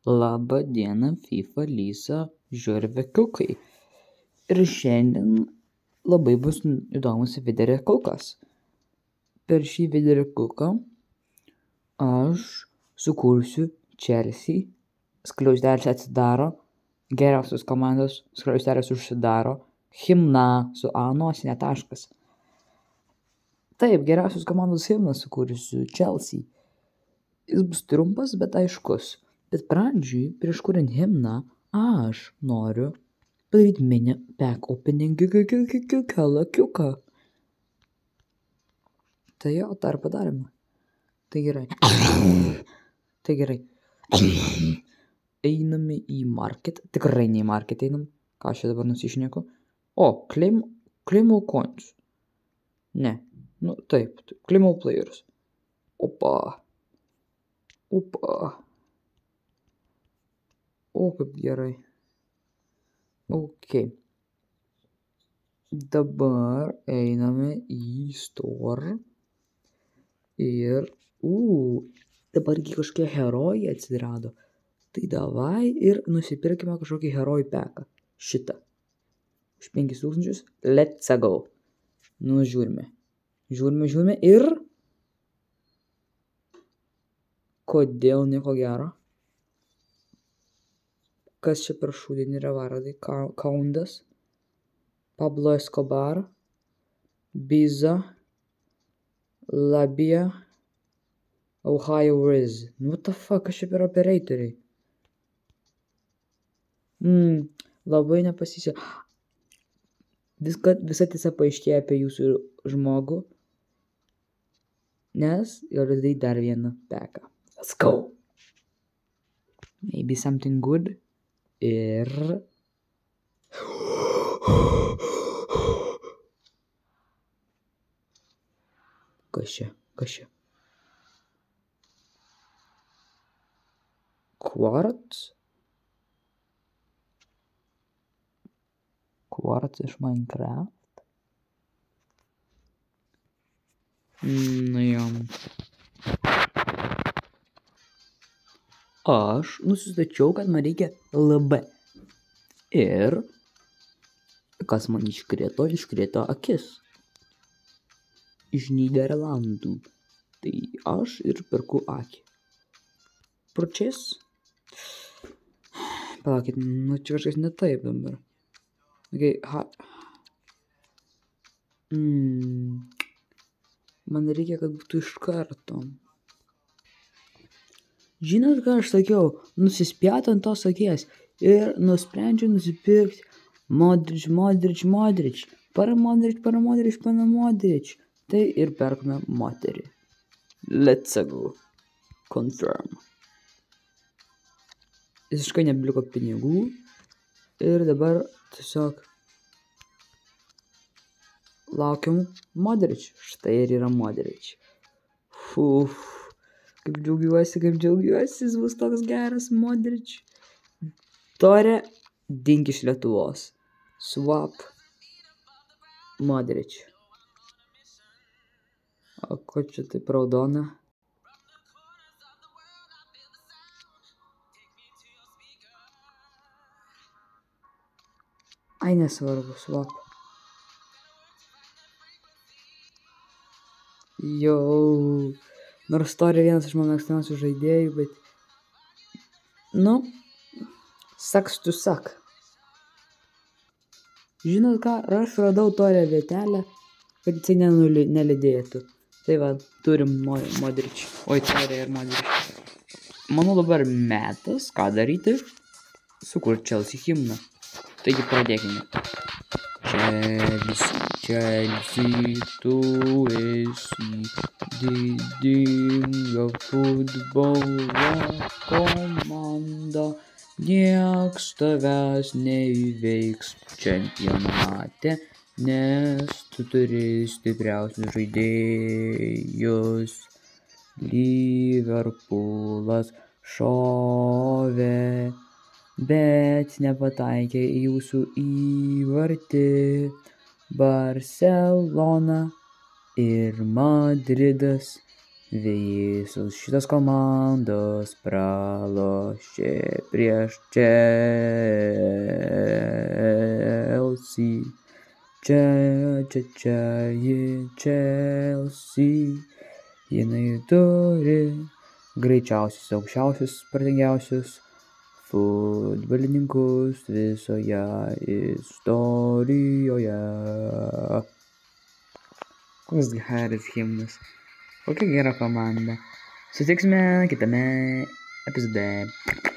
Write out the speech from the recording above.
Labą dieną, FIFA, Lysa, žiurvikiukai. Ir šiandien labai bus įdomus videriukas. Per šį videriuką aš sukursiu Chelsea, skliaustelis atsidaro, geriausios komandos skliaustelis užsidaro, himną su A nosinė taškas. Taip, geriausios komandos himną sukursiu Chelsea. Jis bus trumpas, bet aiškus. Bet pradžiui, prieš kuriant himną, aš noriu padaryti mini pack opening kalakiuką. Tai jo, tą ir padarėme. Tai gerai. Einame į market. Tikrai ne į market einam. Ką aš čia dabar nusišneku? O, claim all coins. Ne. Nu, taip. Claim all players. Opa. O, kaip gerai. Ok. Dabar einame į store. Ir, dabar kažkokie herojai atsirado. Tai davai ir nusipirkime kažkokį herojų peką. Šitą. Už 5000. Let's go. Nu, žiūrime ir... Kodėl nieko gero? Kas čia per šūdinį yra vardai? Kaundas, Pablo Escobar, Biza, Labia, Ohio Riz. What the fuck, kas čia per operatoriai? Labai nepasisekė. Visa tiesa paaiškėja apie jūsų žmogų, nes galiu daryti dar vieną peką. Let's go. Maybe something good. Ir... Kas čia? Quartz iš Minecraft. Nu jo. Aš nusistačiau, kad man reikia LB. Ir kas man iškrito akis. Iš Nyderlandų. Tai aš ir perku akį. Purchase. Palaukit, nu čia kažkas ne taip dabar. Okay, Man reikia, kad būtų iš karto. Žinot, ką aš sakiau? Nusispjauti ant tos akies. Ir nusprendžiu nusipirkti Modrič. Para Modrič. Tai ir perkame moterį. Let's go. Confirm. Visiškai nebeliko pinigų. Ir dabar tiesiog laukiam Modrič. Štai ir yra Modrič. Kaip džiaugiuosi, jis bus toks geras Modrič. Tore, dink iš Lietuvos. Swap Modrič. O ko čia taip raudona? Ai, nesvarbu, swap. Jau. Nors Tore vienas iš mano mėgstamiausių žaidėjų, bet... Nu, sucks to suck. Žinot ką, aš radau Tore vietelę, kad jisai nelidėtų. Tai va, turim Modrič. Oi, Tore ir Modrič. Manau dabar metas, ką daryti? Sukurti Chelsea himną. Taigi pradėkime. Chelsea, tu esi didinga futbolo komanda, nieks tavęs neįveiks čempionate, nes tu turi stipriausius žaidėjus. Liverpoolas šovė, bet nepataikė į jūsų įvartį. Barcelona ir Madridas Visos šitos komandos pralošė prieš Chelsea. Chelsea. Jinai turi greičiausius, aukščiausius, spartingiausius futbolininkus visoje istorijoje. Koks geras himnas. Kokia gera komanda. Susitiksime kitame epizode.